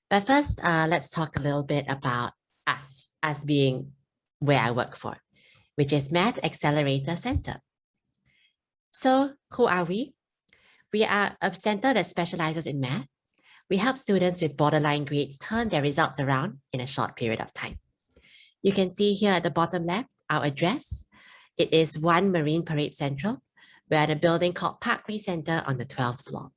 But first, let's talk a little bit about us being where I work for, which is Math Accelerator Center. So who are we? We are a center that specializes in math. We help students with borderline grades turn their results around in a short period of time. You can see here at the bottom left, our address. It is 1 Marine Parade Central. We're at a building called Parkway Center on the 12th floor.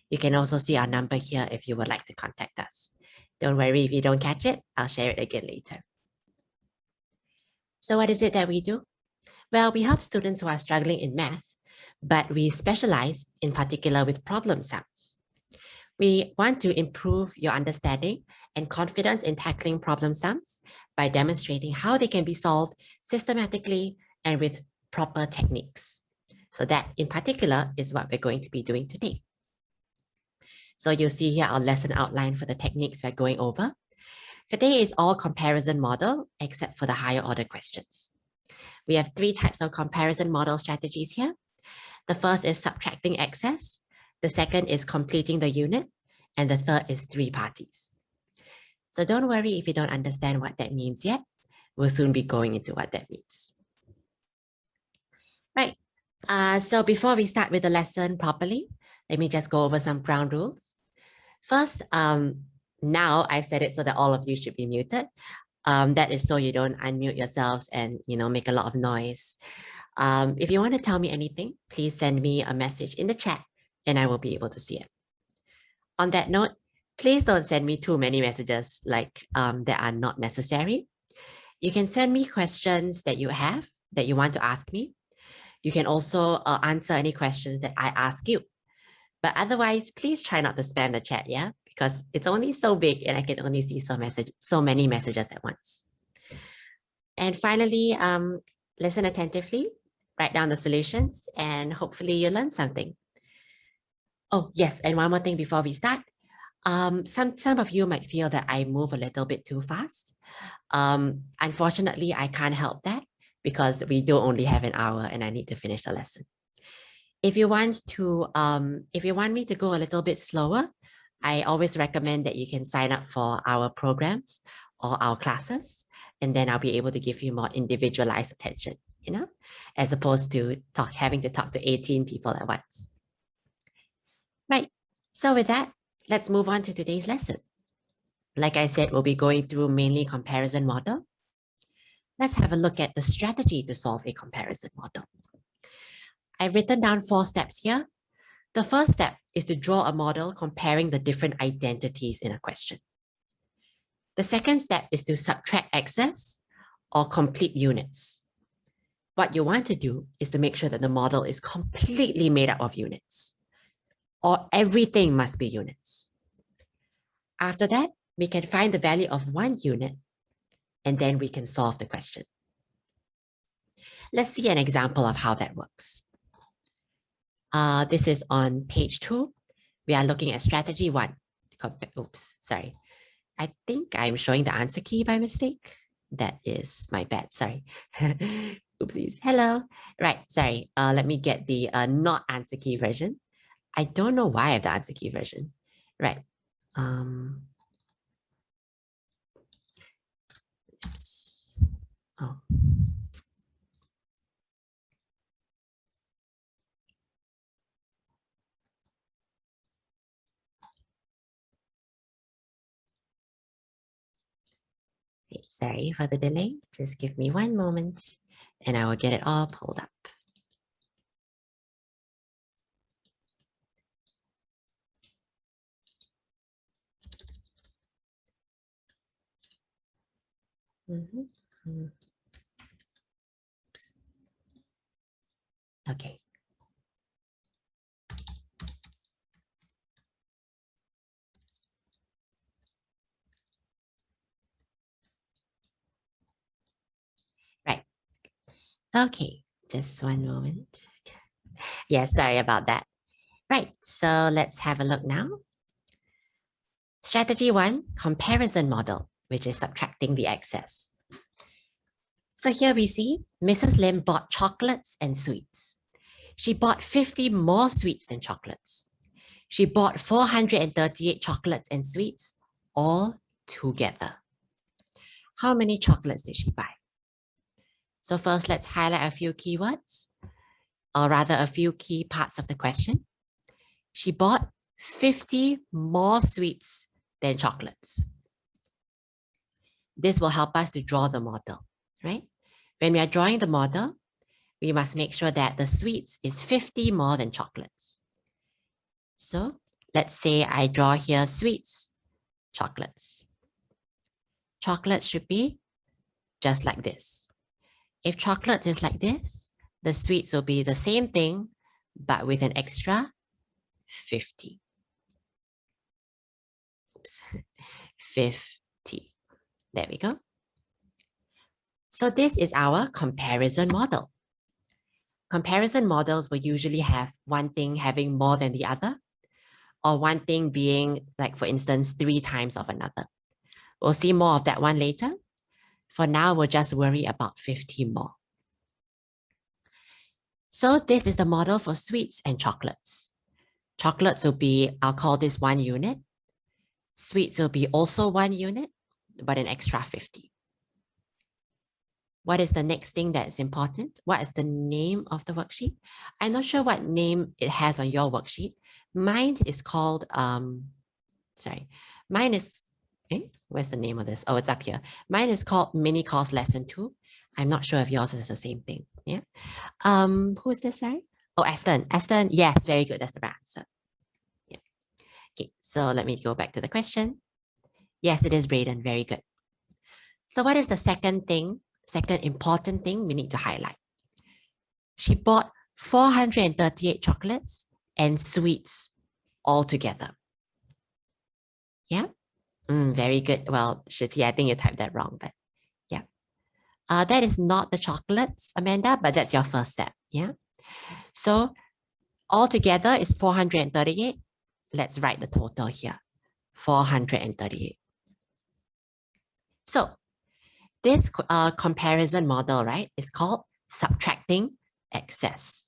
You can also see our number here if you would like to contact us. Don't worry if you don't catch it, I'll share it again later. So what is it that we do? Well, we help students who are struggling in math, but we specialize in particular with problem sums. We want to improve your understanding and confidence in tackling problem sums by demonstrating how they can be solved systematically and with proper techniques. So that in particular is what we're going to be doing today. So you'll see here our lesson outline for the techniques we're going over. Today is all comparison model except for the higher order questions. We have 3 types of comparison model strategies here. The first is subtracting excess. The second is completing the unit. And the third is 3 parties. So don't worry if you don't understand what that means yet. We'll soon be going into what that means. Right. So before we start with the lesson properly, let me just go over some ground rules. First, now I've said it so that all of you should be muted. That is so you don't unmute yourselves and make a lot of noise. If you want to tell me anything, please send me a message in the chat and I will be able to see it. On that note, please don't send me too many messages like that are not necessary. You can send me questions that you have that you want to ask me. You can also answer any questions that I ask you. But otherwise, please try not to spam the chat, yeah? Because it's only so big and I can only see so many messages at once. And finally, listen attentively, write down the solutions, and hopefully you learn something. Oh, yes, and one more thing before we start. Some of you might feel that I move a little bit too fast. Unfortunately, I can't help that because we do only have an hour and I need to finish the lesson. If you want me to go a little bit slower, I always recommend that you can sign up for our programs or our classes, and then I'll be able to give you more individualized attention, as opposed to having to talk to 18 people at once. Right, so with that, let's move on to today's lesson. Like I said, we'll be going through mainly comparison model. Let's have a look at the strategy to solve a comparison model. I've written down 4 steps here. The first step is to draw a model comparing the different identities in a question. The second step is to subtract excess or complete units. What you want to do is to make sure that the model is completely made up of units, or everything must be units. After that, we can find the value of 1 unit, and then we can solve the question. Let's see an example of how that works. This is on page 2. We are looking at strategy 1. Oops, sorry. I think I'm showing the answer key by mistake. That is my bad, sorry. Oopsies, hello. Right, sorry. Let me get the not answer key version. I don't know why I have the answer key version. Right. Oops. Oh. Sorry for the delay. Just give me 1 moment and I will get it all pulled up. Oops. Okay. Right. Okay, just 1 moment. Yeah, sorry about that. Right, so let's have a look now. Strategy 1, comparison model, which is subtracting the excess. So here we see Mrs. Lim bought chocolates and sweets. She bought 50 more sweets than chocolates. She bought 438 chocolates and sweets all together. How many chocolates did she buy? So first, let's highlight a few keywords, or rather a few key parts of the question. She bought 50 more sweets than chocolates. This will help us to draw the model, right? When we are drawing the model, we must make sure that the sweets is 50 more than chocolates. So let's say I draw here sweets, chocolates. Chocolates should be just like this. If chocolate is like this, the sweets will be the same thing, but with an extra 50. Oops, 50. There we go. So this is our comparison model. Comparison models will usually have one thing having more than the other, or one thing being, like for instance, 3 times of another. We'll see more of that one later. For now, we'll just worry about 50 more. So this is the model for sweets and chocolates. Chocolates will be, I'll call this 1 unit. Sweets will be also 1 unit, but an extra 50. What is the next thing that is important? What is the name of the worksheet? I'm not sure what name it has on your worksheet. Mine is called, mine is, where's the name of this? Oh, it's up here. Mine is called Mini Course Lesson 2. I'm not sure if yours is the same thing. Yeah. Who is this, sorry? Oh, Aston. Aston, yes, very good. That's the right answer. Yeah. Okay, so let me go back to the question. Yes, it is Brayden. Very good. So what is the second important thing we need to highlight? She bought 438 chocolates and sweets all together. Yeah. Very good. Well, Shruti, I think you typed that wrong, but yeah. That is not the chocolates, Amanda, but that's your first step. Yeah. So all together is 438. Let's write the total here. 438. So this comparison model, right, is called subtracting excess.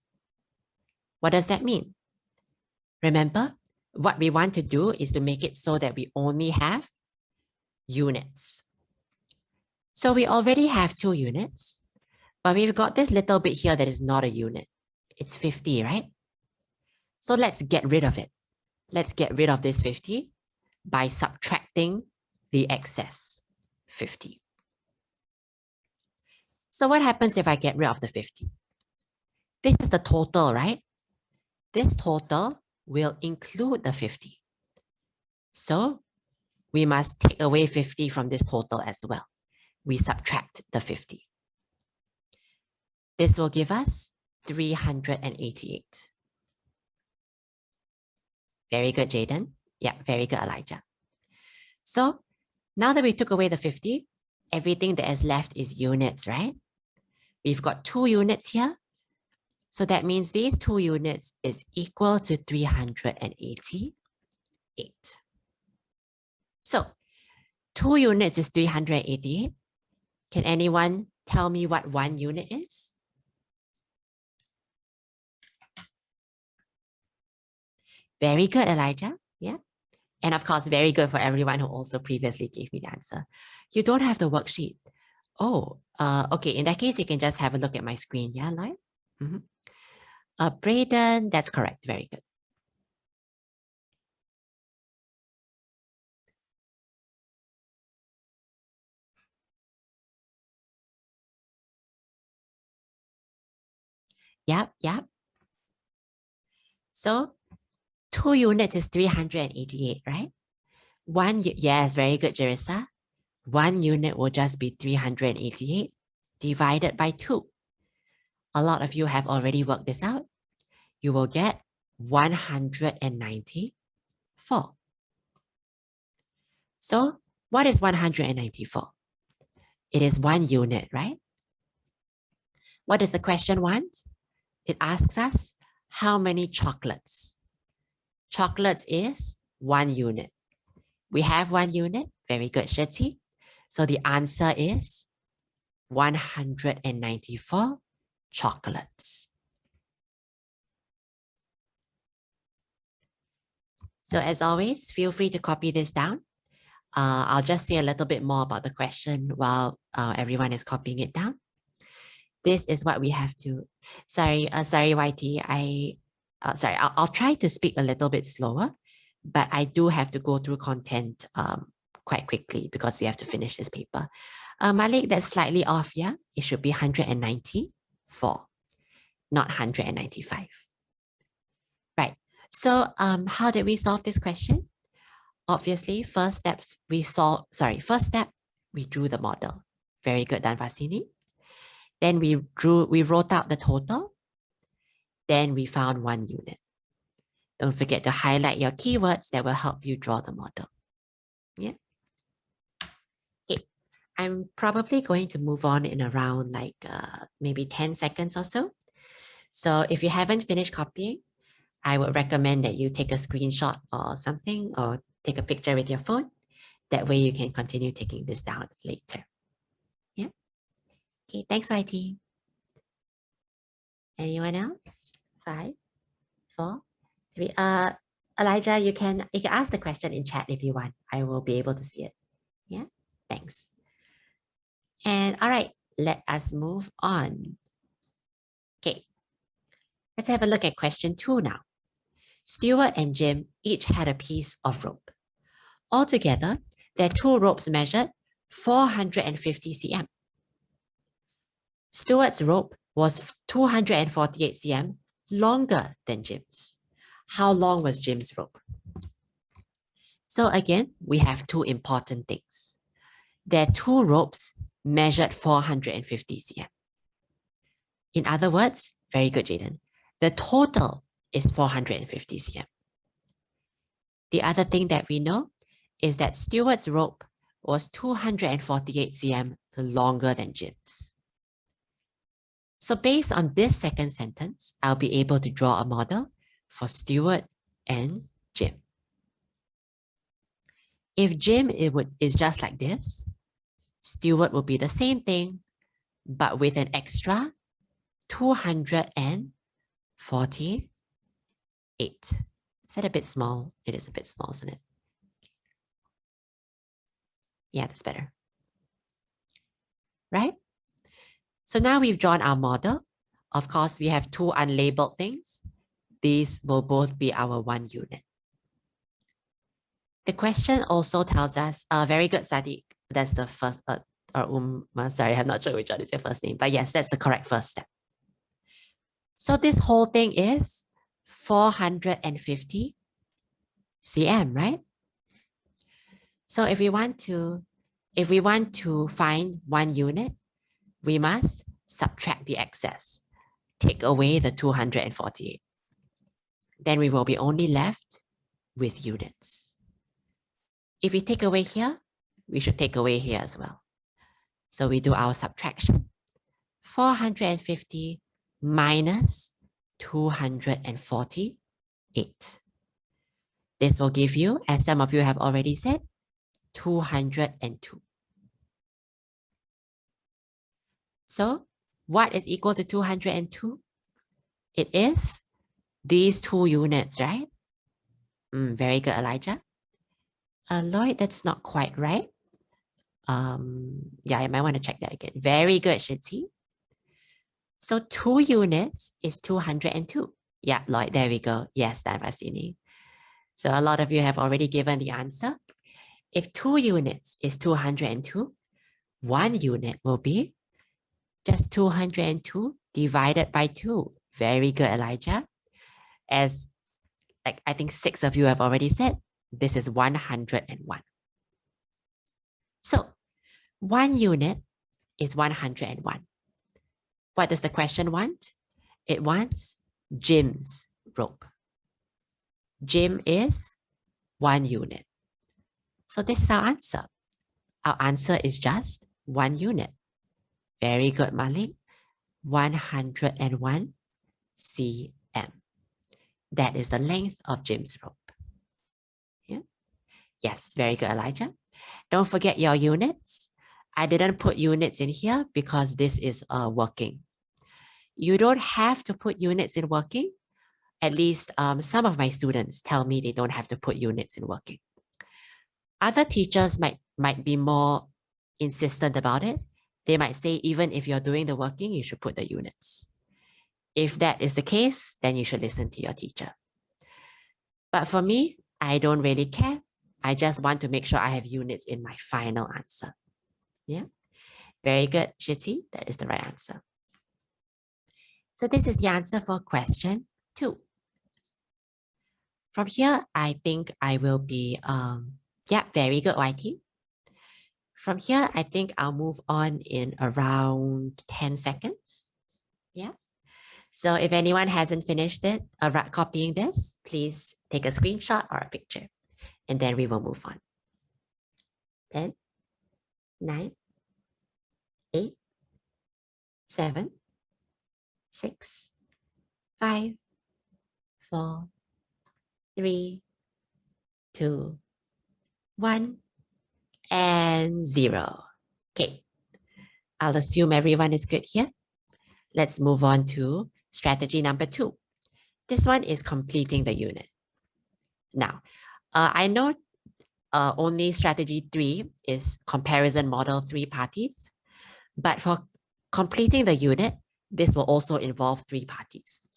What does that mean? Remember, what we want to do is to make it so that we only have units. So we already have 2 units, but we've got this little bit here that is not a unit. It's 50, right? So let's get rid of it. Let's get rid of this 50 by subtracting the excess 50. So what happens if I get rid of the 50? This is the total, right? This total will include the 50. So we must take away 50 from this total as well. We subtract the 50. This will give us 388. Very good, Jaden. Yeah, very good, Elijah. So now that we took away the 50, everything that is left is units, right? We've got 2 units here. So that means these 2 units is equal to 388. So 2 units is 388. Can anyone tell me what 1 unit is? Very good, Elijah. Yeah. And of course, very good for everyone who also previously gave me the answer. You don't have the worksheet. Oh, okay. In that case, you can just have a look at my screen. Yeah, Lloyd? Brayden, that's correct. Very good. Yep. So 2 units is 388, right? Yes, very good, Jerissa. 1 unit will just be 388 divided by 2. A lot of you have already worked this out. You will get 194. So what is 194? It is 1 unit, right? What does the question want? It asks us how many chocolates. Chocolates is 1 unit. We have 1 unit. Very good, Shruti. So the answer is 194 chocolates. So as always, feel free to copy this down. I'll just say a little bit more about the question while everyone is copying it down. This is what we have to, sorry, YT, I'll try to speak a little bit slower, but I do have to go through content quite quickly because we have to finish this paper. Malik, that's slightly off, yeah? It should be 194, not 195. Right, so how did we solve this question? Obviously, first step, we drew the model. Very good, Dan Vasini. Then we wrote out the total. Then we found one unit. Don't forget to highlight your keywords that will help you draw the model. Yeah. Okay, I'm probably going to move on in around like maybe 10 seconds or so. So if you haven't finished copying, I would recommend that you take a screenshot or something, or take a picture with your phone. That way you can continue taking this down later. Yeah. Okay, thanks, YT. Anyone else? 5, 4, 3. Elijah, you can ask the question in chat if you want. I will be able to see it. Yeah, thanks. And all right, let us move on. Okay, let's have a look at question 2 now. Stuart and Jim each had a piece of rope. Altogether, their 2 ropes measured 450 cm. Stuart's rope was 248 cm longer than Jim's. How long was Jim's rope? So again, we have 2 important things. Their 2 ropes measured 450 cm. In other words, very good, Jaden. The total is 450 cm. The other thing that we know is that Stuart's rope was 248 cm longer than Jim's. So based on this second sentence, I'll be able to draw a model for Stuart and Jim. If Jim is just like this, Stuart will be the same thing, but with an extra 248. Is that a bit small? It is a bit small, isn't it? Yeah, that's better. Right? So now we've drawn our model. Of course, we have 2 unlabeled things. These will both be our 1 unit. The question also tells us, very good, Sadiq. That's the first, sorry, I'm not sure which one is your first name, but yes, that's the correct first step. So this whole thing is 450 cm, right? So if we want to find 1 unit, we must subtract the excess, take away the 248. Then we will be only left with units. If we take away here, we should take away here as well. So we do our subtraction. 450 minus 248. This will give you, as some of you have already said, 202. So what is equal to 202? It is these 2 units, right? Very good, Elijah. Lloyd, that's not quite right. Yeah, I might want to check that again. Very good, Shitty. So 2 units is 202. Yeah, Lloyd, there we go. Yes, Davasini. So a lot of you have already given the answer. If 2 units is 202, 1 unit will be just 202 divided by 2. Very good, Elijah. As like I think 6 of you have already said, this is 101. So 1 unit is 101. What does the question want? It wants Jim's rope. Jim is 1 unit. So this is our answer. Our answer is just 1 unit. Very good, Malik. 101 cm. That is the length of Jim's rope. Yeah. Yes, very good, Elijah. Don't forget your units. I didn't put units in here because this is working. You don't have to put units in working. At least some of my students tell me they don't have to put units in working. Other teachers might be more insistent about it. They might say, even if you're doing the working, you should put the units. If that is the case, then you should listen to your teacher. But for me, I don't really care. I just want to make sure I have units in my final answer. Yeah, very good, Shiti. That is the right answer. So this is the answer for question 2. From here, I think I will be, yeah, very good, YT. From here, I think I'll move on in around 10 seconds. Yeah. So if anyone hasn't finished it, copying this, please take a screenshot or a picture, and then we will move on. 10, 9, 8, 7, 6, 5, 4, 3, 2, 1, and 0. Okay, I'll assume everyone is good here. Let's move on to strategy number 2. This one is completing the unit. Now, I know only strategy 3 is comparison model 3 parties, but for completing the unit, this will also involve 3 parties.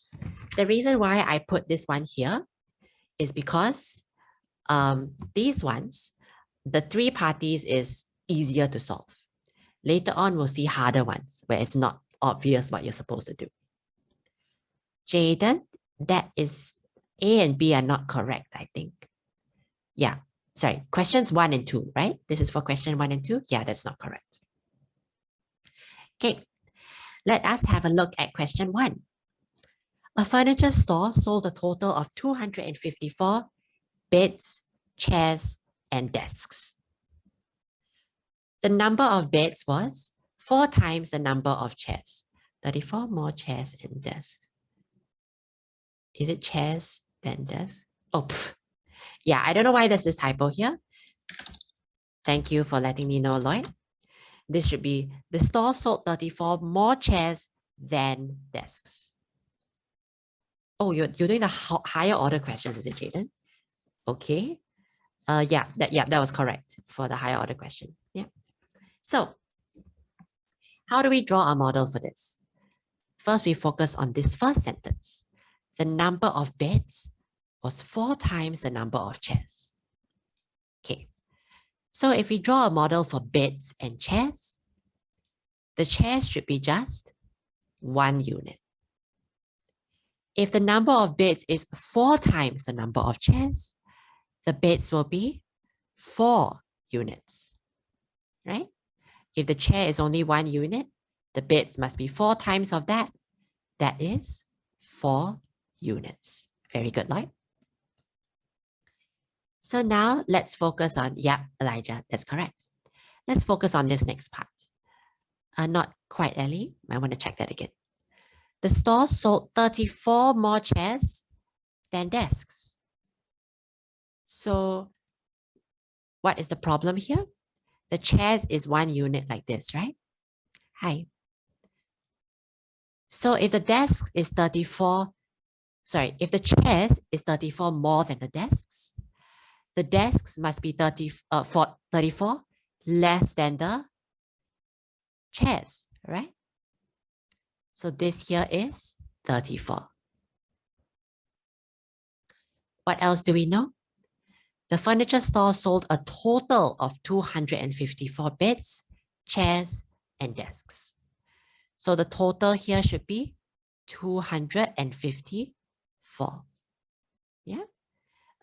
The reason why I put this one here is because these ones, the 3 parties is easier to solve. Later on, we'll see harder ones where it's not obvious what you're supposed to do. Jaden, that is A and B are not correct, I think. Yeah, sorry, questions 1 and 2, right? This is for question 1 and 2. Yeah, that's not correct. Okay, let us have a look at question 1. A furniture store sold a total of 254 beds, chairs, and desks. The number of beds was 4 times the number of chairs. 34 more chairs and desks. Is it chairs then desks? Oh, yeah, I don't know why there's this typo here. Thank you for letting me know, Lloyd. This should be, the store sold 34 more chairs than desks. Oh, you're doing the higher order questions, is it, Jaden? Okay. Yeah, that was correct for the higher order question. Yeah. So, how do we draw a model for this? First, we focus on this first sentence. The number of beds was 4 times the number of chairs. Okay. So if we draw a model for beds and chairs, the chairs should be just 1 unit. If the number of beds is 4 times the number of chairs, the beds will be 4 units, right? If the chair is only 1 unit, the beds must be 4 times of that. That is 4 units. Very good, Lloyd. So now let's focus on, yeah, Elijah, that's correct. Let's focus on this next part. Not quite, Ellie. I want to check that again. The store sold 34 more chairs than desks. So what is the problem here? The chairs is 1 unit like this, right? Hi. So if the desk is 34, if the chairs is 34 more than the desks must be 34 less than the chairs, right? So this here is 34. What else do we know? The furniture store sold a total of 254 beds, chairs, and desks. So the total here should be 254. Yeah?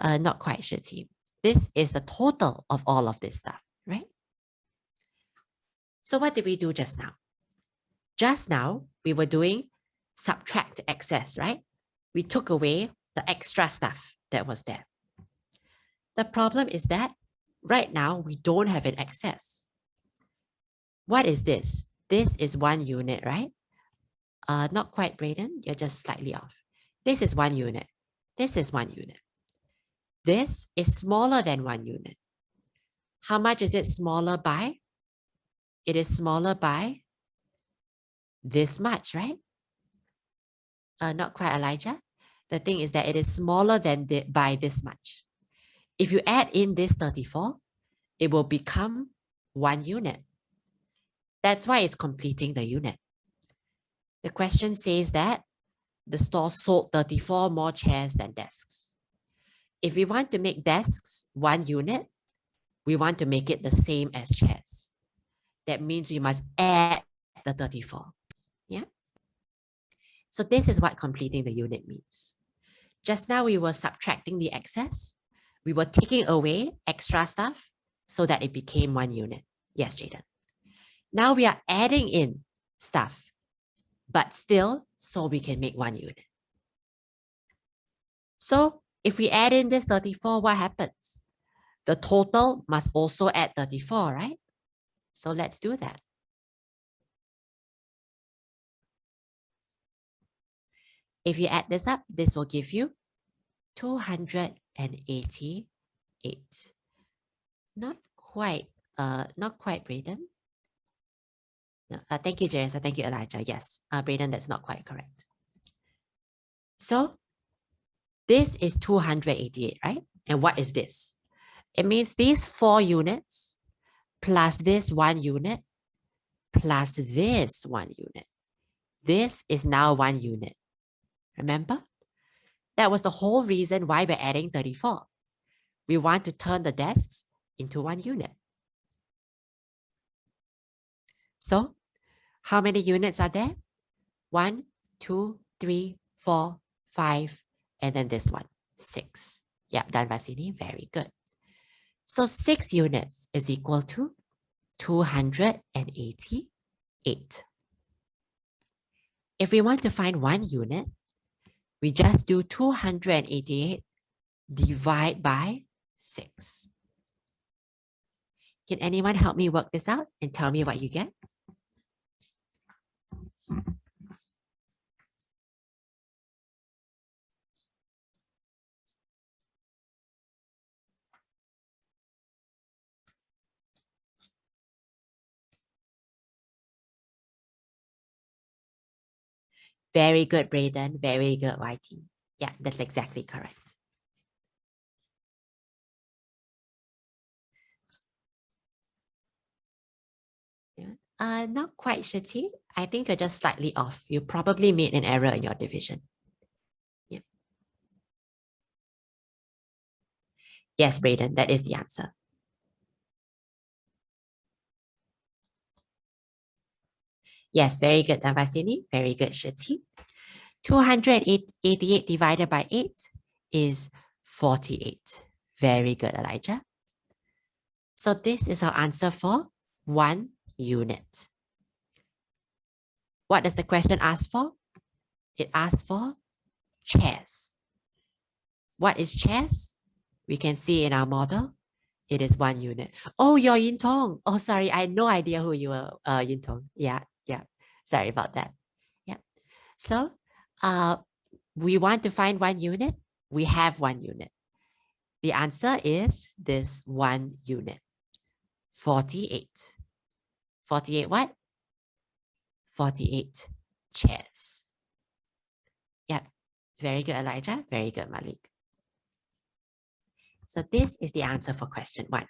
Not quite sure, team. This is the total of all of this stuff, right? So what did we do just now? Just now, we were doing subtract excess, right? We took away the extra stuff that was there. The problem is that right now, we don't have an excess. What is this? This is 1 unit, right? Not quite, Brayden. You're just slightly off. This is 1 unit. This is 1 unit. This is smaller than 1 unit. How much is it smaller by? It is smaller by this much, right? Not quite, Elijah. The thing is that it is smaller than by this much. If you add in this 34, it will become 1 unit. That's why it's completing the unit. The question says that the store sold 34 more chairs than desks. If we want to make desks 1 unit, we want to make it the same as chairs. That means we must add the 34. Yeah. So this is what completing the unit means. Just now we were subtracting the excess. We were taking away extra stuff so that it became 1 unit. Yes, Jaden. Now we are adding in stuff, but still so we can make 1 unit. So if we add in this 34, what happens? The total must also add 34, right? So let's do that. If you add this up, this will give you 288. Not quite, Braden. No, thank you, Jerry. Thank you, Elijah. Yes, Braden, that's not quite correct. So this is 288, right? And what is this? It means these 4 units plus this 1 unit plus this 1 unit. This is now 1 unit. Remember? That was the whole reason why we're adding 34. We want to turn the desks into 1 unit. So how many units are there? 1, 2, 3, 4, 5, and then this one, 6. Yep, done, Vasini. Very good. So 6 units is equal to 288. If we want to find 1 unit, we just do 288 divide by 6. Can anyone help me work this out and tell me what you get? Very good, Braden. Very good, YT. Yeah, that's exactly correct. Not quite, Shati. I think you're just slightly off. You probably made an error in your division. Yeah. Yes, Braden, that is the answer. Yes, very good, Navasini. Very good, Shati. 288 divided by 8 is 48. Very good, Elijah. So this is our answer for 1 unit. What does the question ask for? It asks for chairs. What is chairs? We can see in our model, it is 1 unit. Oh, you're Yin Tong. Oh, sorry, I had no idea who you were, Yin Tong. Yeah. Sorry about that. Yeah. So we want to find 1 unit. We have 1 unit. The answer is this 1 unit. 48. 48 what? 48 chairs. Yeah. Very good, Elijah. Very good, Malik. So this is the answer for question 1.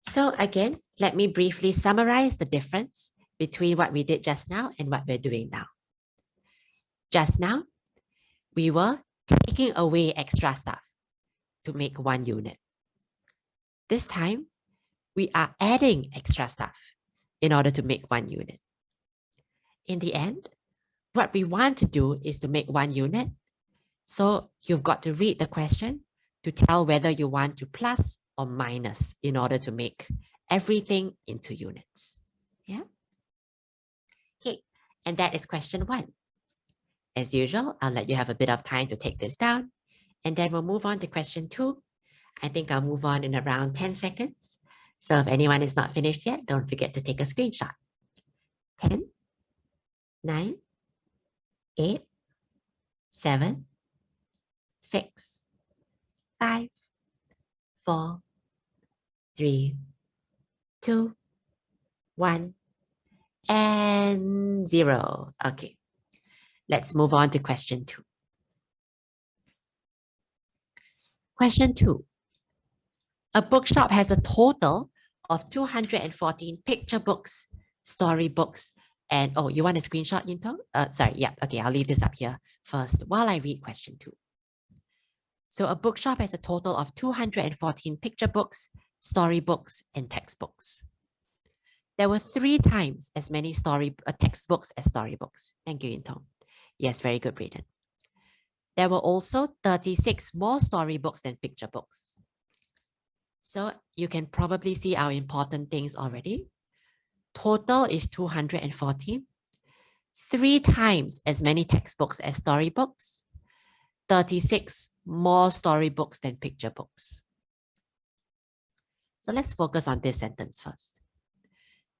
So again, let me briefly summarize the difference between what we did just now and what we're doing now. Just now, we were taking away extra stuff to make 1 unit. This time, we are adding extra stuff in order to make 1 unit. In the end, what we want to do is to make 1 unit. So you've got to read the question to tell whether you want to plus or minus in order to make everything into units. Yeah. Okay, and that is question 1. As usual, I'll let you have a bit of time to take this down, and then we'll move on to question 2. I think I'll move on in around 10 seconds. So if anyone is not finished yet, don't forget to take a screenshot. 10, 9, 8, 7, 6, 5, 4, 3, 2, 1, and 0. Okay, let's move on to question 2. Question 2. A bookshop has a total of 214 picture books, story books, and oh, you want a screenshot, Yintong? Sorry, yeah, okay, I'll leave this up here first while I read question 2. So a bookshop has a total of 214 picture books, story books, and textbooks. There were 3 times as many textbooks as storybooks. Thank you, Yintong. Yes, very good, Braden. There were also 36 more storybooks than picture books. So you can probably see our important things already. Total is 214. 3 times as many textbooks as storybooks. 36 more storybooks than picture books. So let's focus on this sentence first.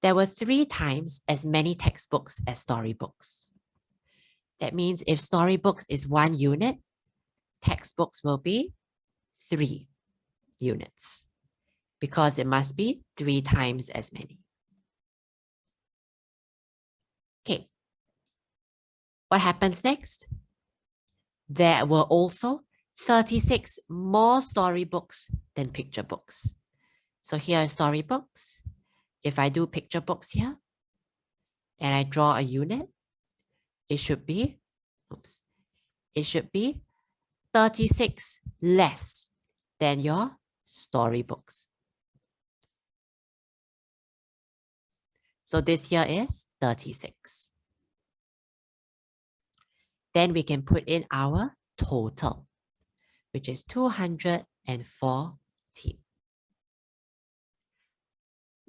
There were 3 times as many textbooks as storybooks. That means if storybooks is 1 unit, textbooks will be 3 units because it must be 3 times as many. Okay. What happens next? There were also 36 more storybooks than picture books. So here are storybooks. If I do picture books here and I draw a unit, it should be 36 less than your storybooks. So this here is 36. Then we can put in our total, which is 214.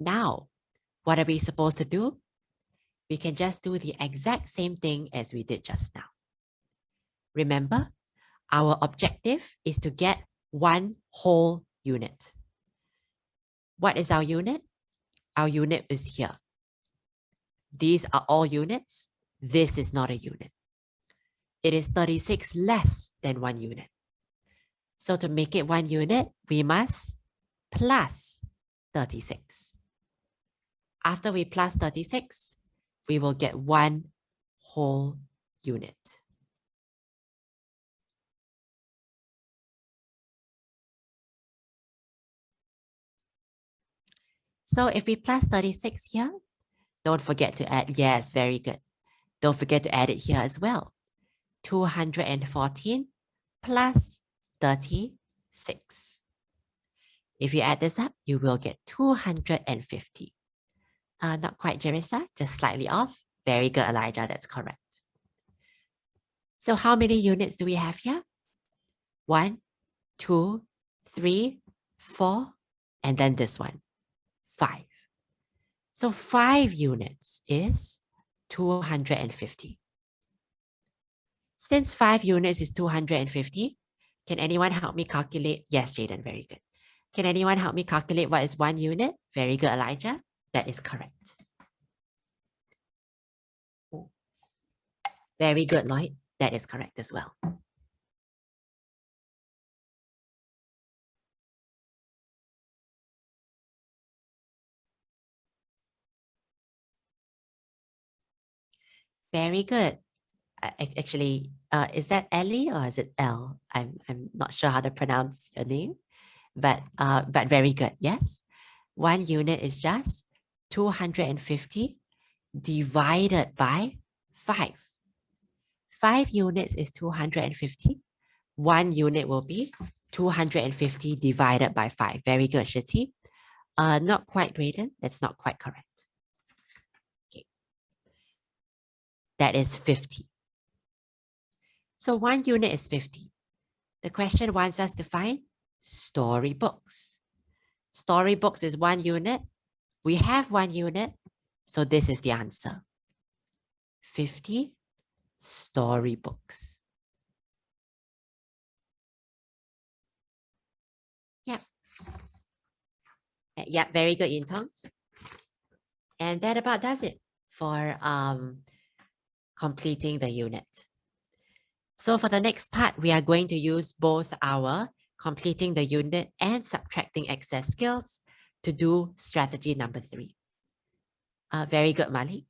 Now, what are we supposed to do? We can just do the exact same thing as we did just now. Remember, our objective is to get 1 whole unit. What is our unit? Our unit is here. These are all units. This is not a unit. It is 36 less than 1 unit. So to make it 1 unit, we must plus 36. After we plus 36, we will get 1 whole unit. So if we plus 36 here, don't forget to add, yes, very good. Don't forget to add it here as well. 214 plus 36. If you add this up, you will get 250. Not quite, Jerissa, just slightly off. Very good, Elijah, that's correct. So how many units do we have here? 1, 2, 3, 4, and then this one, 5. So 5 units is 250. Since 5 units is 250, can anyone help me calculate? Yes, Jaden, very good. Can anyone help me calculate what is 1 unit? Very good, Elijah. That is correct. Very good, Lloyd. That is correct as well. Very good. Actually, is that Ellie or is it L? I'm not sure how to pronounce your name, but very good. Yes, 1 unit is just 250 divided by 5. 5 units is 250. 1 unit will be 250 divided by 5. Very good, Shiti. Not quite, Braden. That's not quite correct. Okay. That is 50. So 1 unit is 50. The question wants us to find storybooks. Storybooks is 1 unit. We have 1 unit. So this is the answer. 50 storybooks. Yeah. Yeah, very good, Yintong. And that about does it for completing the unit. So for the next part, we are going to use both our completing the unit and subtracting excess skills to do strategy number 3. Very good, Mali.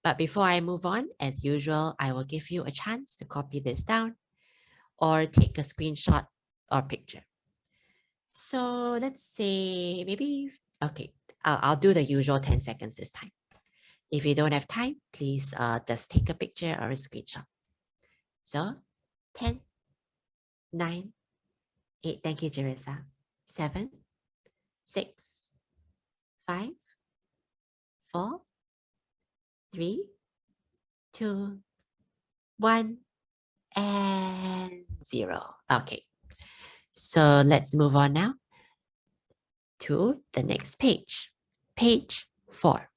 But before I move on, as usual, I will give you a chance to copy this down or take a screenshot or picture. So let's say maybe, okay, I'll do the usual 10 seconds this time. If you don't have time, please just take a picture or a screenshot. So 10, 9, 8, thank you, Jerissa. 7, 6, 5, 4, 3, 2, 1, and 0. Okay, so let's move on now to the next page. Page 4.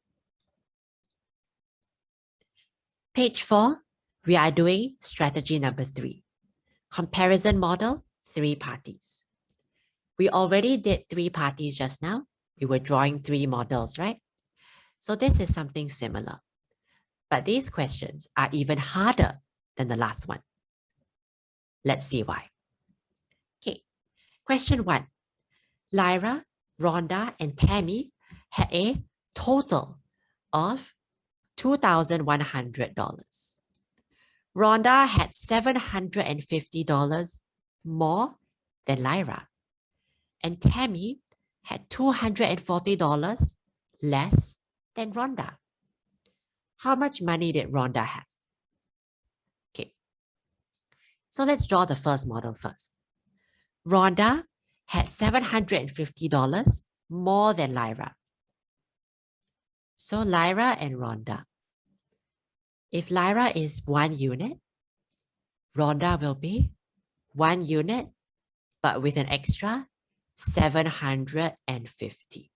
Page 4, we are doing strategy number 3. Comparison model, 3 parties. We already did 3 parties just now. We were drawing 3 models, right? So this is something similar. But these questions are even harder than the last one. Let's see why. Okay, question 1. Lyra, Rhonda, and Tammy had a total of $2,100. Rhonda had $750 more than Lyra, and Tammy had $240 less than Rhonda. How much money did Rhonda have? Okay, so let's draw the first model first. Rhonda had $750 more than Lyra. So Lyra and Rhonda. If Lyra is 1 unit, Rhonda will be 1 unit, but with an extra 750.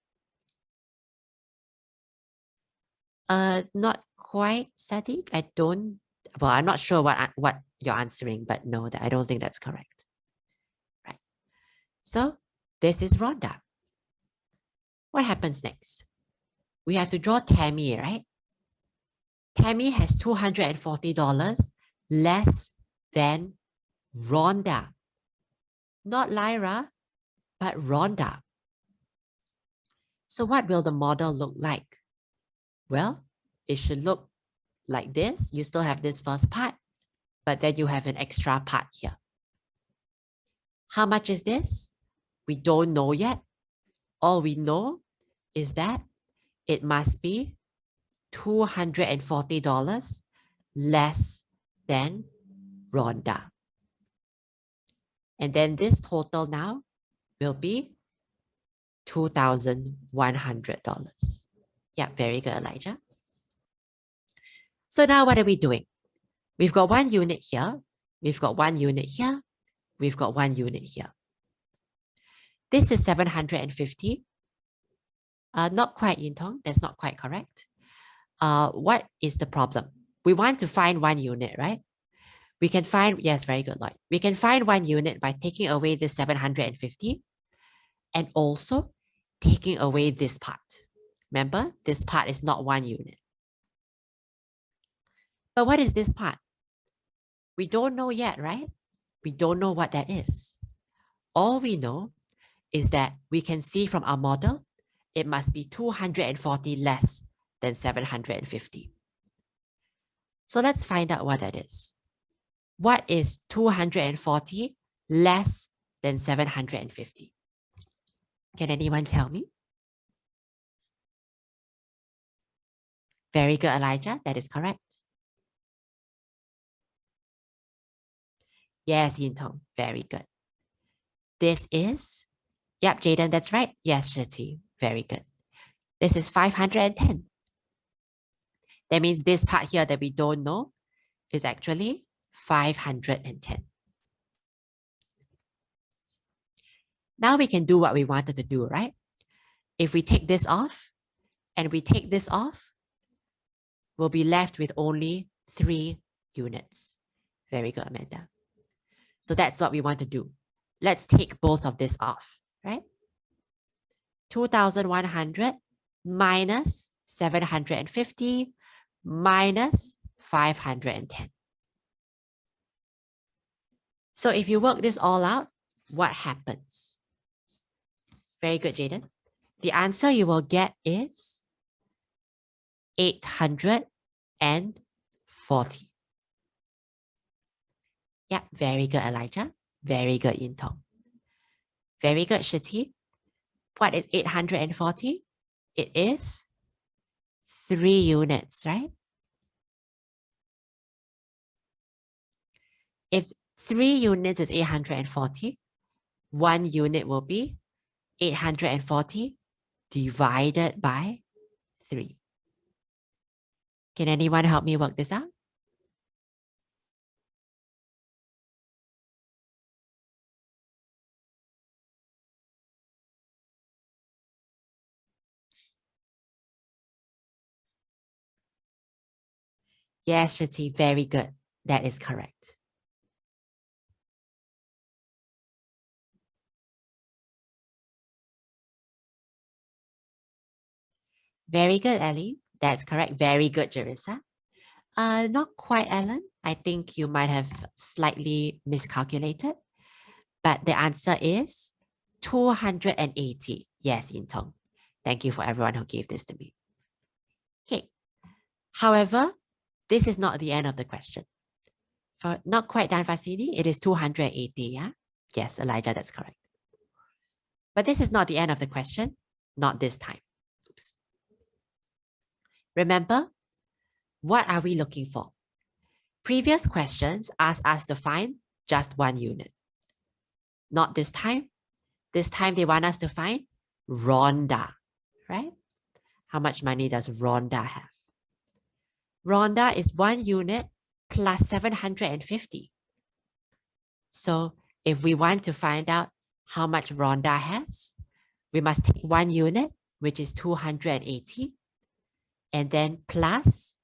Not quite, Sadiq. I'm not sure what you're answering, but no, I don't think that's correct. Right. So this is Rhonda. What happens next? We have to draw Tammy, right? Tammy has $240 less than Rhonda. Not Lyra, but Rhonda. So what will the model look like? Well, it should look like this. You still have this first part, but then you have an extra part here. How much is this? We don't know yet. All we know is that it must be $240 less than Rhonda. And then this total now will be $2,100. Yeah, very good, Elijah. So now what are we doing? We've got 1 unit here. We've got 1 unit here. We've got 1 unit here. This is 750. Not quite, Yin Tong. That's not quite correct. What is the problem? We want to find 1 unit, right? We can find, yes, very good, Lloyd. We can find 1 unit by taking away this 750 and also taking away this part. Remember, this part is not 1 unit. But what is this part? We don't know yet, right? We don't know what that is. All we know is that we can see from our model, it must be 240 less than 750. So let's find out what that is. What is 240 less than 750? Can anyone tell me? Very good, Elijah. That is correct. Yes, Yin Tong. Very good. This is, yep, Jaden, that's right. Yes, Shati. Very good. This is 510. That means this part here that we don't know is actually 510. Now we can do what we wanted to do, right? If we take this off and we take this off, we'll be left with only 3 units. Very good, Amanda. So that's what we want to do. Let's take both of this off, right? 2,100 minus 750 minus 510. So if you work this all out, what happens? Very good, Jaden. The answer you will get is 840. Yeah, very good, Elijah. Very good, Yin Tong. Very good, Shiti. What is 840? It is 3 units, right? If 3 units is 840, 1 unit will be 840 divided by 3. Can anyone help me work this out? Yes, Shruti, very good. That is correct. Very good, Ellie. That's correct. Very good, Jerissa. Not quite, Ellen. I think you might have slightly miscalculated, but the answer is 280. Yes, Yin Tong. Thank you for everyone who gave this to me. Okay. However, this is not the end of the question. For not quite Dan Fasini, it is 280, yeah? Yes, Elijah, that's correct. But this is not the end of the question, not this time. Oops. Remember, what are we looking for? Previous questions asked us to find just 1 unit. Not this time. This time they want us to find Rhonda, right? How much money does Rhonda have? Rhonda is 1 unit plus 750. So if we want to find out how much Rhonda has, we must take 1 unit, which is 280, and then plus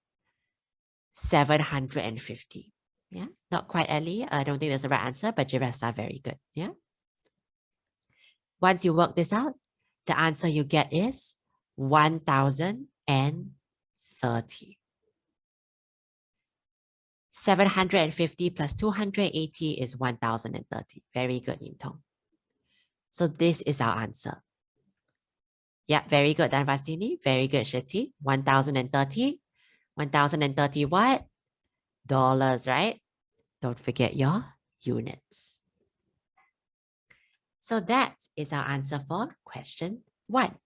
750. Yeah, not quite Ellie. I don't think that's the right answer, but Jeressa, very good. Yeah. Once you work this out, the answer you get is 1,030. 750 plus 280 is 1,030. Very good, Yin Tong. So this is our answer. Yeah, very good, Dan Vasini. Very good, Shetty. 1,030. 1,030 what? Dollars, right? Don't forget your units. So that is our answer for question 1.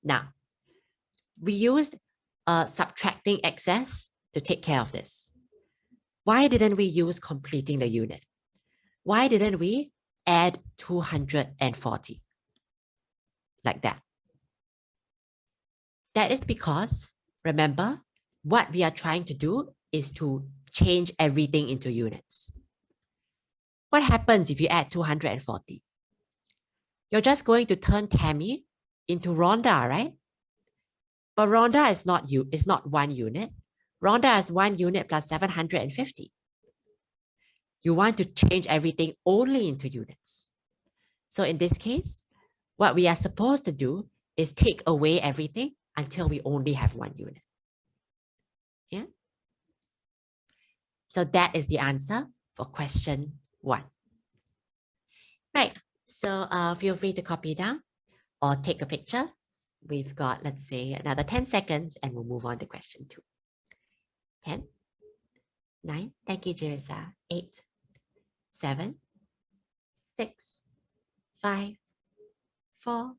Now, we used subtracting excess to take care of this. Why didn't we use completing the unit? Why didn't we add 240? Like that. That is because, remember, what we are trying to do is to change everything into units. What happens if you add 240? You're just going to turn Tammy into Rhonda, right? But Rhonda is not 1 unit. Rhonda is 1 unit plus 750. You want to change everything only into units. So in this case, what we are supposed to do is take away everything until we only have 1 unit. Yeah. So that is the answer for question 1. Right. So feel free to copy down or take a picture. We've got, let's say, another 10 seconds and we'll move on to question 2. 10, 9, thank you, Jerissa. 8, 7, 6, 5, 4,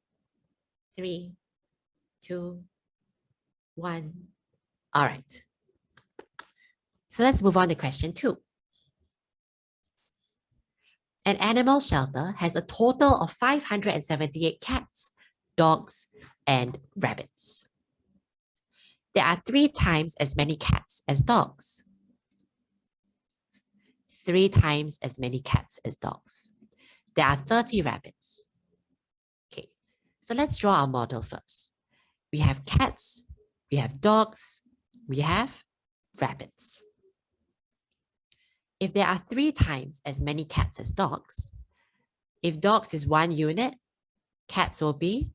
3, 2, 1. All right. So let's move on to question 2. An animal shelter has a total of 578 cats, dogs, and rabbits. There are 3 times as many cats as dogs. 3 times as many cats as dogs. There are 30 rabbits. Okay, so let's draw our model first. We have cats, we have dogs, we have rabbits. If there are 3 times as many cats as dogs, if dogs is 1 unit, cats will be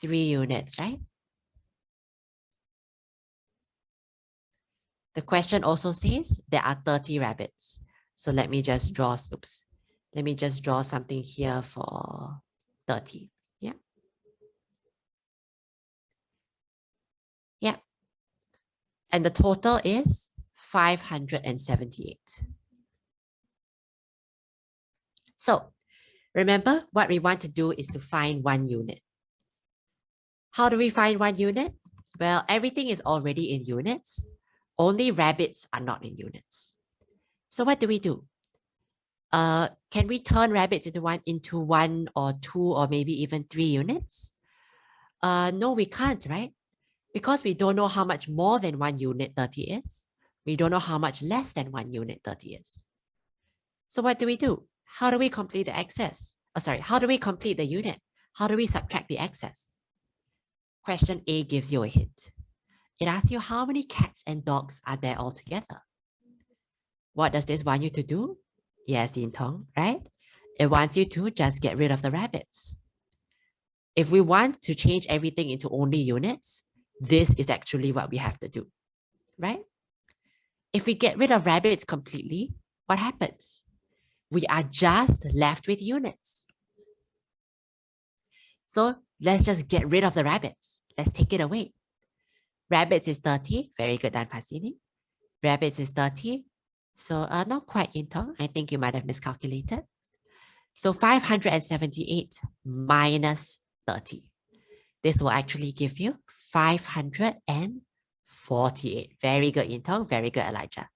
3 units, right? The question also says there are 30 rabbits. So let me just draw, let me just draw something here for 30. Yeah. Yeah. And the total is 578. So remember, what we want to do is to find 1 unit. How do we find 1 unit? Well, everything is already in units. Only rabbits are not in units. So what do we do? Can we turn rabbits into one or 2 or maybe even 3 units? No, we can't, right? Because we don't know how much more than 1 unit 30 is. We don't know how much less than 1 unit 30 is. So what do? How do we complete the excess? How do we complete the unit? How do we subtract the excess? Question A gives you a hint. It asks you how many cats and dogs are there altogether. What does this want you to do? Yes, Yin Tong, right? It wants you to just get rid of the rabbits. If we want to change everything into only units, this is actually what we have to do, right? If we get rid of rabbits completely, what happens? We are just left with units. So let's just get rid of the rabbits. Let's take it away. Rabbits is 30. Very good, Dan Fasini. Rabbits is 30. So not quite Yin Tong. I think you might have miscalculated. So 578 minus 30. This will actually give you 548. Very good, Yin Tong. Very good, Elijah.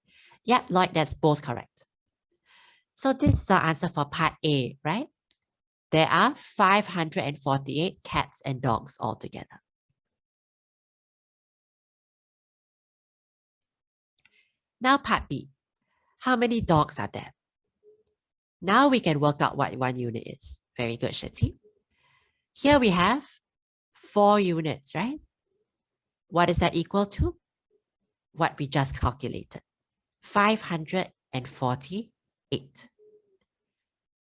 Yep, Lloyd, that's both correct. So this is our answer for part A, right? There are 548 cats and dogs altogether. Now part B. How many dogs are there? Now we can work out what 1 unit is. Very good, Shati. Here we have 4 units, right? What is that equal to? What we just calculated. 548.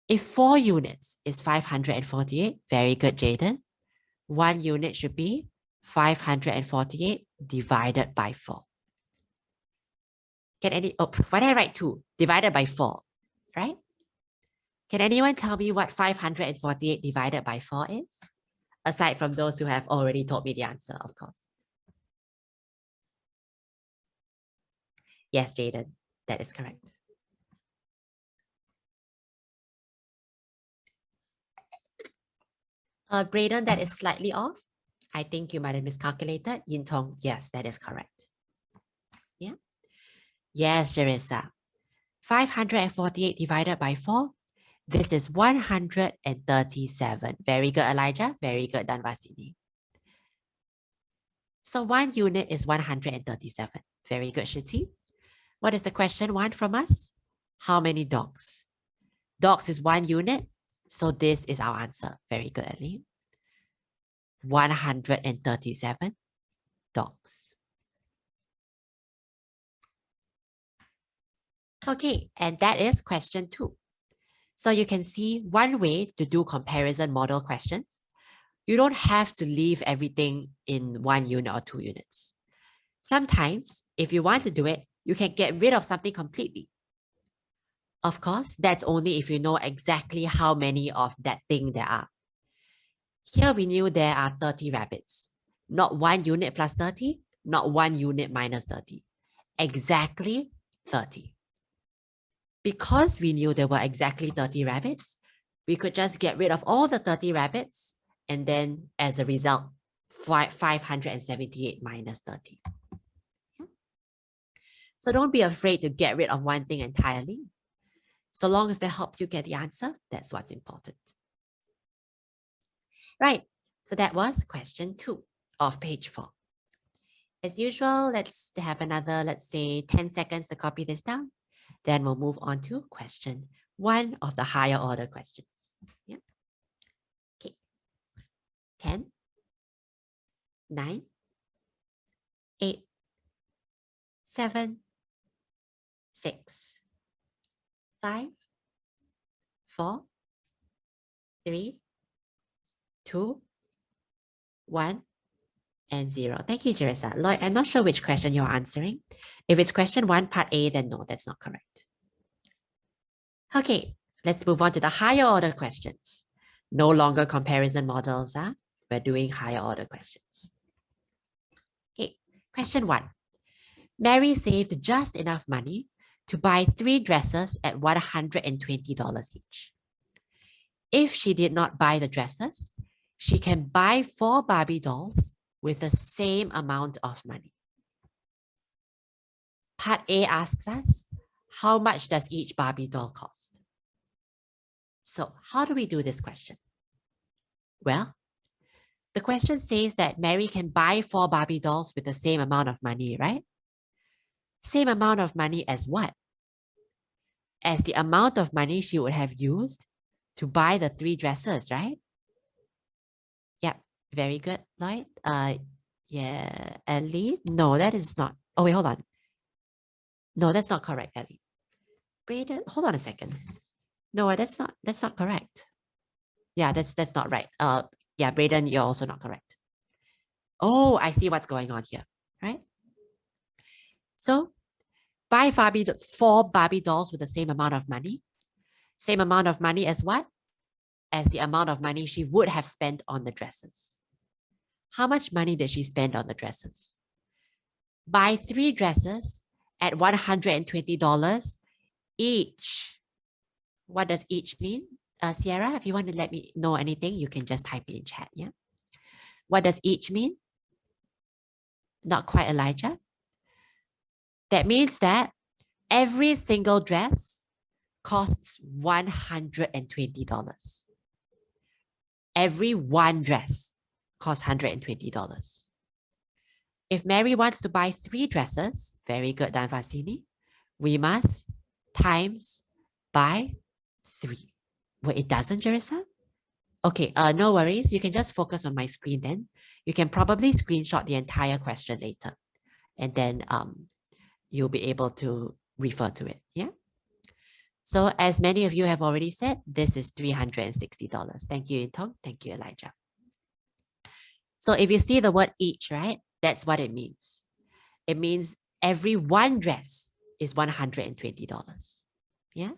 If 4 units is 548, very good, Jaden. 1 unit should be 548 divided by 4. Why did I write 2? Divided by 4, right? Can anyone tell me what 548 divided by 4 is? Aside from those who have already told me the answer, of course. Yes, Jaden, that is correct. Braden, that is slightly off. I think you might have miscalculated. Yin Tong, yes, that is correct. Yeah. Yes, Jerissa. 548 divided by 4. This is 137. Very good, Elijah. Very good, Danvasini. So 1 unit is 137. Very good, Shiti. What is the question 1 from us? How many dogs? Dogs is 1 unit. So this is our answer. Very good, Ali. 137 dogs. Okay, and that is question 2. So you can see one way to do comparison model questions. You don't have to leave everything in 1 unit or 2 units. Sometimes, if you want to do it, you can get rid of something completely. Of course, that's only if you know exactly how many of that thing there are. Here we knew there are 30 rabbits. Not 1 unit plus 30, not 1 unit minus 30. Exactly 30. Because we knew there were exactly 30 rabbits, we could just get rid of all the 30 rabbits, and then as a result, 578 minus 30. So don't be afraid to get rid of one thing entirely. So long as that helps you get the answer, that's what's important. Right, so that was question 2 of page 4. As usual, let's have another, let's say 10 seconds to copy this down. Then we'll move on to question 1 of the higher order questions. Yeah. Okay. 10, 9, 8, 7, 6, 5, 4, 3, 2, 1, and 0. Thank you, Jerissa. Lloyd, I'm not sure which question you're answering. If it's question 1, part A, then no, that's not correct. Okay, let's move on to the higher order questions. No longer comparison models. We're doing higher order questions. Okay, question 1. Mary saved just enough money to buy 3 dresses at $120 each. If she did not buy the dresses, she can buy 4 Barbie dolls with the same amount of money. Part A asks us, how much does each Barbie doll cost? So how do we do this question? Well, the question says that Mary can buy 4 Barbie dolls with the same amount of money, right? Same amount of money as what? As the amount of money she would have used to buy the 3 dresses, right? Yep, very good, Lloyd. Yeah, Ellie. No, that is not. Oh, wait, hold on. No, that's not correct, Ellie. Braden, hold on a second. No, that's not correct. Yeah, that's not right. Yeah, Braden, you're also not correct. Oh, I see what's going on here, right? So buy 4 Barbie dolls with the same amount of money. Same amount of money as what? As the amount of money she would have spent on the dresses. How much money did she spend on the dresses? Buy 3 dresses at $120 each. What does each mean? Sierra, if you want to let me know anything, you can just type it in chat, yeah? What does each mean? Not quite, Elijah. That means that every single dress costs $120. Every one dress costs $120. If Mary wants to buy 3 dresses, very good, Dan Vasini, we must times by 3. Well, it doesn't, Jerissa? Okay, no worries. You can just focus on my screen then. You can probably screenshot the entire question later. And then you'll be able to refer to it, yeah? So as many of you have already said, this is $360. Thank you, Intong. Thank you, Elijah. So if you see the word each, right? That's what it means. It means every one dress is $120. Yeah?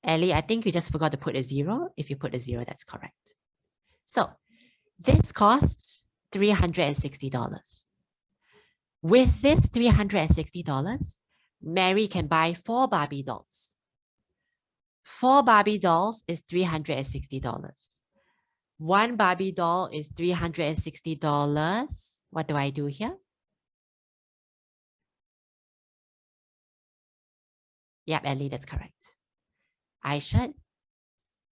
Ellie, I think you just forgot to put a 0. If you put a 0, that's correct. So this costs $360. With this $360, Mary can buy 4 Barbie dolls. 4 Barbie dolls is $360. 1 Barbie doll is $360. What do I do here? Yep, Ellie, that's correct. I should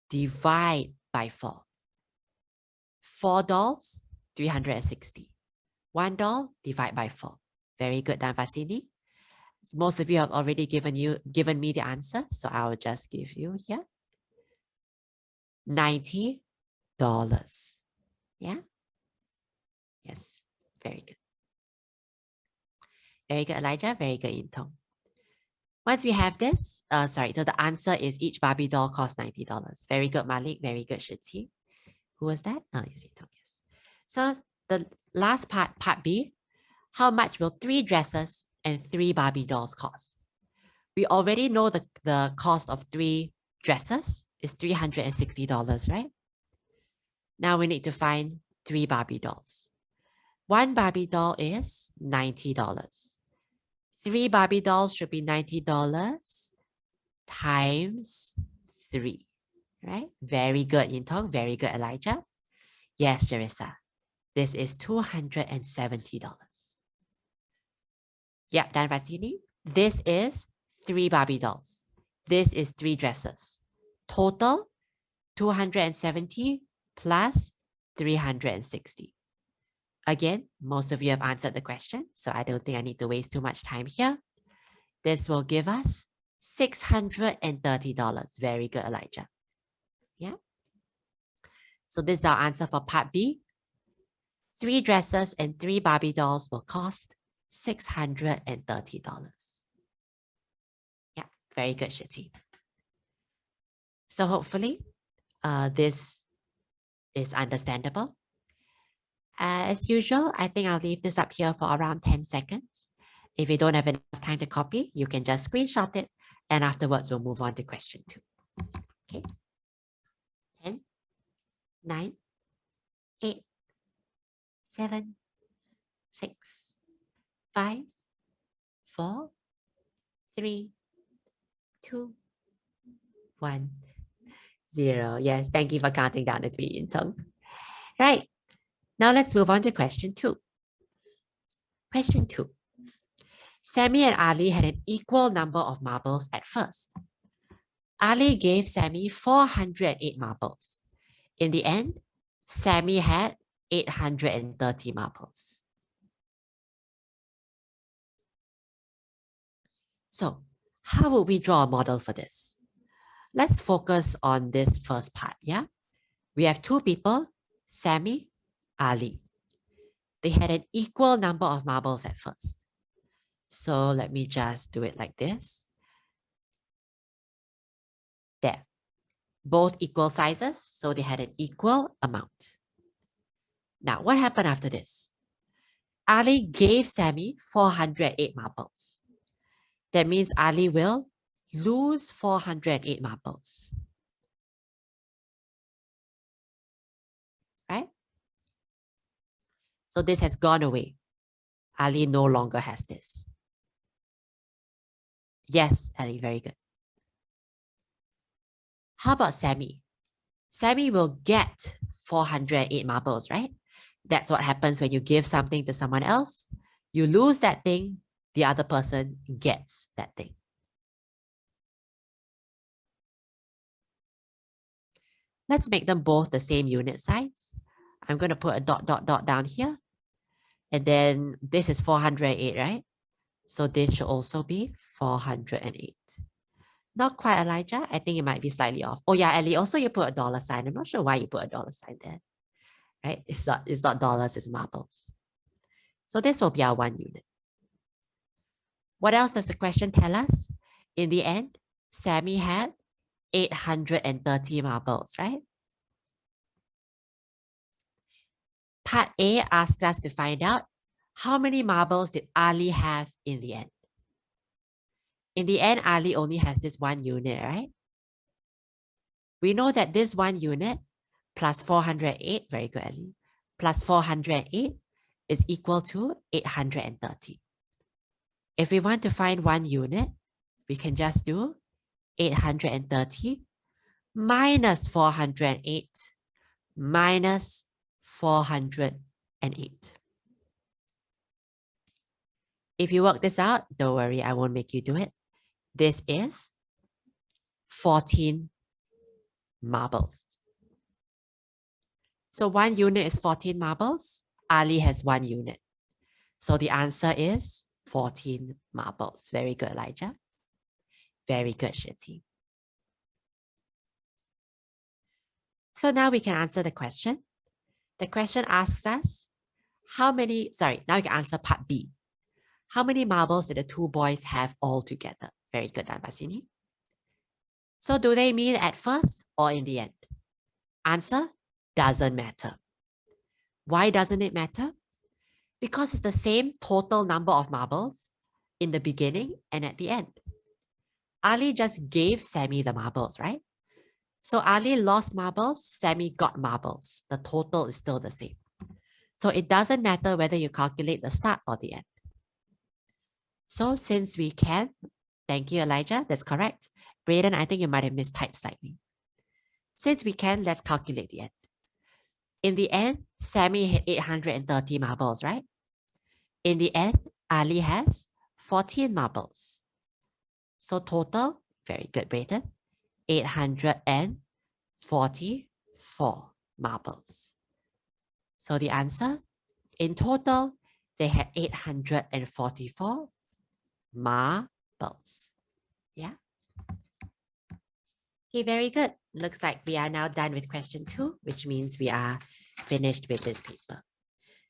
divide by 4. 4 dolls, 360. 1 doll, divide by 4. Very good, Dan Vasini. Most of you have already given me the answer, so I will just give you here. $90. Yeah? Yes, very good. Very good, Elijah. Very good, Intong. Once we have this, so the answer is each Barbie doll costs $90. Very good, Malik. Very good, Shitsi. Who was that? Oh, yes, Intong, yes. So the last part, part B, how much will 3 dresses and 3 Barbie dolls cost? We already know the cost of 3 dresses is $360, right? Now we need to find 3 Barbie dolls. 1 Barbie doll is $90. 3 Barbie dolls should be $90 times 3, right? Very good, Intong. Very good, Elijah. Yes, Jerissa. This is $270. Yep, Dan Vasini. This is 3 Barbie dolls. This is 3 dresses. Total, 270 plus 360. Again, most of you have answered the question, so I don't think I need to waste too much time here. This will give us $630. Very good, Elijah. Yeah. So this is our answer for part B. 3 dresses and 3 Barbie dolls will cost $630. Yeah, very good, Shitty. So hopefully, this is understandable. As usual, I think I'll leave this up here for around 10 seconds. If you don't have enough time to copy, you can just screenshot it, and afterwards we'll move on to question 2. Okay. 10, 9, 8, 7, 6, 5, 4, 3, 2, 1, 0. Yes, thank you for counting down the 3 in Tong. Right. Now let's move on to question 2. Question 2. Sammy and Ali had an equal number of marbles at first. Ali gave Sammy 408 marbles. In the end, Sammy had 830 marbles. So, how would we draw a model for this? Let's focus on this first part, yeah? We have 2 people, Sammy, Ali. They had an equal number of marbles at first. So let me just do it like this. There. Both equal sizes, so they had an equal amount. Now, what happened after this? Ali gave Sammy 408 marbles. That means Ali will lose 408 marbles. Right? So this has gone away. Ali no longer has this. Yes, Ali, very good. How about Sammy? Sammy will get 408 marbles, right? That's what happens when you give something to someone else. You lose that thing, the other person gets that thing. Let's make them both the same unit size. I'm going to put a dot down here. And then this is 408, right? So this should also be 408. Not quite, Elijah. I think it might be slightly off. Oh yeah, Ellie, also you put a dollar sign. I'm not sure why you put a dollar sign there. Right? It's not dollars, it's marbles. So this will be our 1 unit. What else does the question tell us? In the end, Sammy had 830 marbles, right? Part A asks us to find out how many marbles did Ali have in the end. In the end, Ali only has this 1 unit, right? We know that this 1 unit plus 408, very good, Ali, plus 408 is equal to 830. If we want to find 1 unit, we can just do 830 minus 408 minus 408. If you work this out, don't worry, I won't make you do it. This is 14 marbles. So 1 unit is 14 marbles. Ali has 1 unit. So the answer is 14 marbles. Very good, Elijah. Very good, Shitty. So now we can answer the question. The question asks us, now we can answer part B. How many marbles did the 2 boys have all together? Very good, Anbasini. So do they mean at first or in the end? Answer, doesn't matter. Why doesn't it matter? Because it's the same total number of marbles in the beginning and at the end. Ali just gave Sammy the marbles, right? So Ali lost marbles, Sammy got marbles. The total is still the same. So it doesn't matter whether you calculate the start or the end. So since we can, thank you, Elijah, that's correct. Brayden, I think you might have mistyped slightly. Since we can, let's calculate the end. In the end, Sammy had 830 marbles, right? In the end, Ali has 14 marbles. So total, very good, Brayden, 844 marbles. So the answer, in total, they had 844 marbles. Yeah. Okay, very good. Looks like we are now done with question 2, which means we are finished with this paper.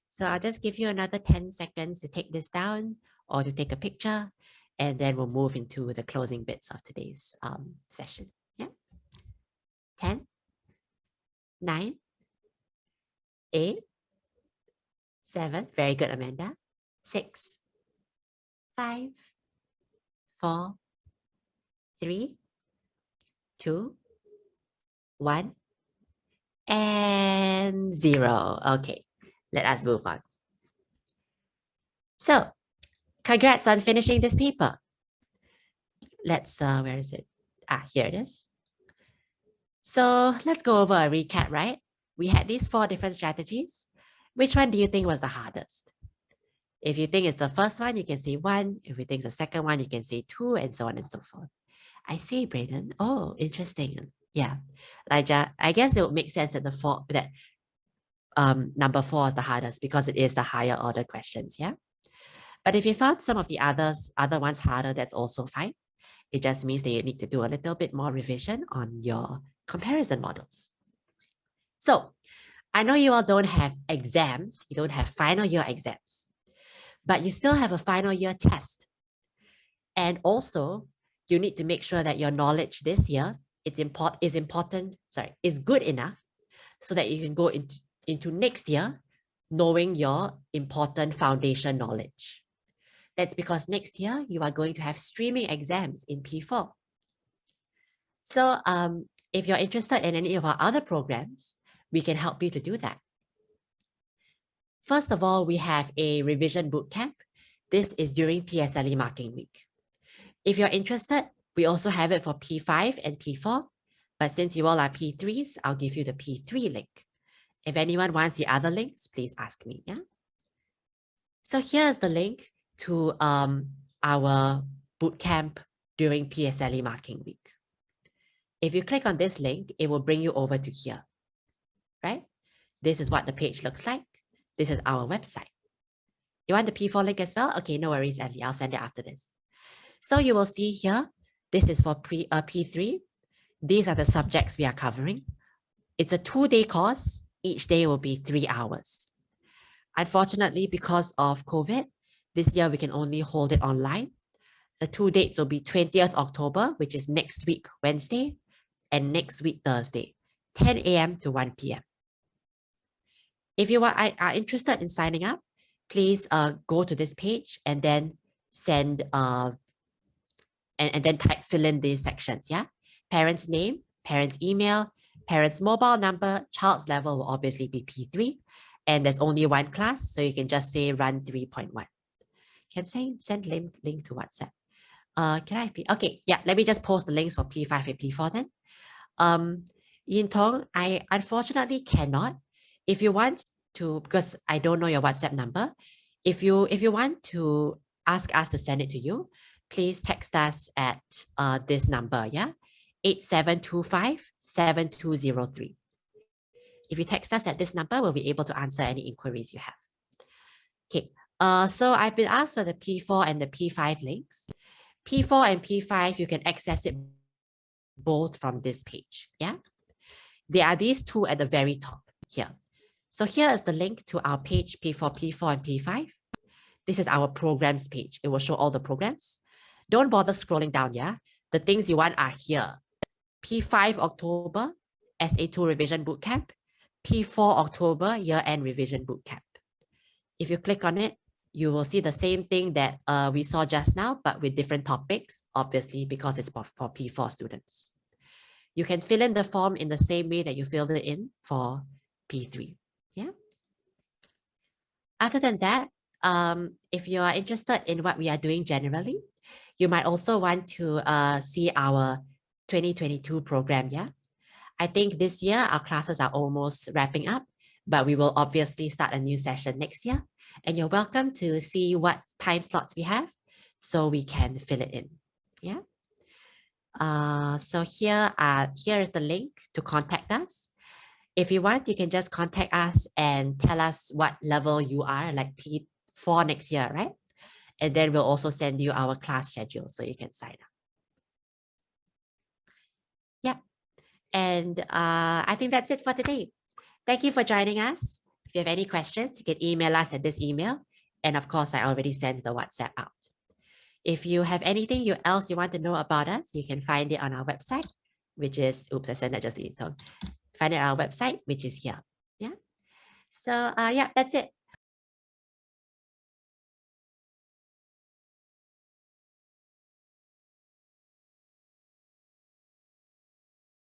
So I'll just give you another 10 seconds to take this down or to take a picture, and then we'll move into the closing bits of today's session. Yeah. 10, 9, 8, 7. Very good, Amanda. 6, 5, 4, 3, 2, 1, and 0. Okay, let us move on. So, congrats on finishing this paper. Let's, where is it? Here it is. So let's go over a recap, right? We had these 4 different strategies. Which one do you think was the hardest? If you think it's the first one, you can say 1. If you think it's the second one, you can say 2, and so on and so forth. I see, Brayden. Oh, interesting. Yeah. Elijah, I guess it would make sense that number 4 is the hardest because it is the higher order questions, yeah? But if you found some of the other ones harder, that's also fine. It just means that you need to do a little bit more revision on your comparison models. So I know you all don't have exams, you don't have final year exams, but you still have a final year test. And also, you need to make sure that your knowledge this year is good enough so that you can go into next year knowing your important foundation knowledge. That's because next year you are going to have streaming exams in P4. So if you're interested in any of our other programs, we can help you to do that. First of all, we have a revision bootcamp. This is during PSLE marking week. If you're interested, we also have it for P5 and P4. But since you all are P3s, I'll give you the P3 link. If anyone wants the other links, please ask me. Yeah. So here's the link to our bootcamp during PSLE marking week. If you click on this link, it will bring you over to here, right? This is what the page looks like. This is our website. You want the P4 link as well? Okay, no worries, Ellie. I'll send it after this. So you will see here, this is for P3. These are the subjects we are covering. It's a 2-day course. Each day will be 3 hours. Unfortunately, because of COVID, this year we can only hold it online. The 2 dates will be 20th October, which is next week, Wednesday, and next week, Thursday, 10 a.m. to 1 p.m. If you are interested in signing up, please go to this page and then send and then fill in these sections. Yeah, parent's name, parent's email, parent's mobile number, child's level will obviously be P3, and there's only 1 class, so you can just say run 3.1. Can send link to WhatsApp. Okay, yeah, let me just post the links for P5 and P4 then. Yin Tong, I unfortunately cannot. If you want to, because I don't know your WhatsApp number, if you want to ask us to send it to you, please text us at this number, yeah? 8725-7203. If you text us at this number, we'll be able to answer any inquiries you have. Okay, so I've been asked for the P4 and the P5 links. P4 and P5, you can access it both from this page, yeah? There are these 2 at the very top here. So here is the link to our page P4, P4, and P5. This is our programs page. It will show all the programs. Don't bother scrolling down, yeah? The things you want are here. P5 October, SA2 Revision Bootcamp. P4 October, Year-End Revision Bootcamp. If you click on it, you will see the same thing that we saw just now, but with different topics, obviously, because it's for P4 students. You can fill in the form in the same way that you filled it in for P3. Yeah. Other than that, if you are interested in what we are doing generally, you might also want to see our 2022 program. Yeah. I think this year our classes are almost wrapping up, but we will obviously start a new session next year. And you're welcome to see what time slots we have so we can fill it in. Yeah. So here is the link to contact us. If you want, you can just contact us and tell us what level you are, like P4 next year, right? And then we'll also send you our class schedule so you can sign up. Yep. And I think that's it for today. Thank you for joining us. If you have any questions, you can email us at this email. And of course, I already sent the WhatsApp out. If you have anything else you want to know about us, you can find it on our website, which is, oops, I sent that just the intern. Find it on our website, which is here. Yeah. So yeah, that's it.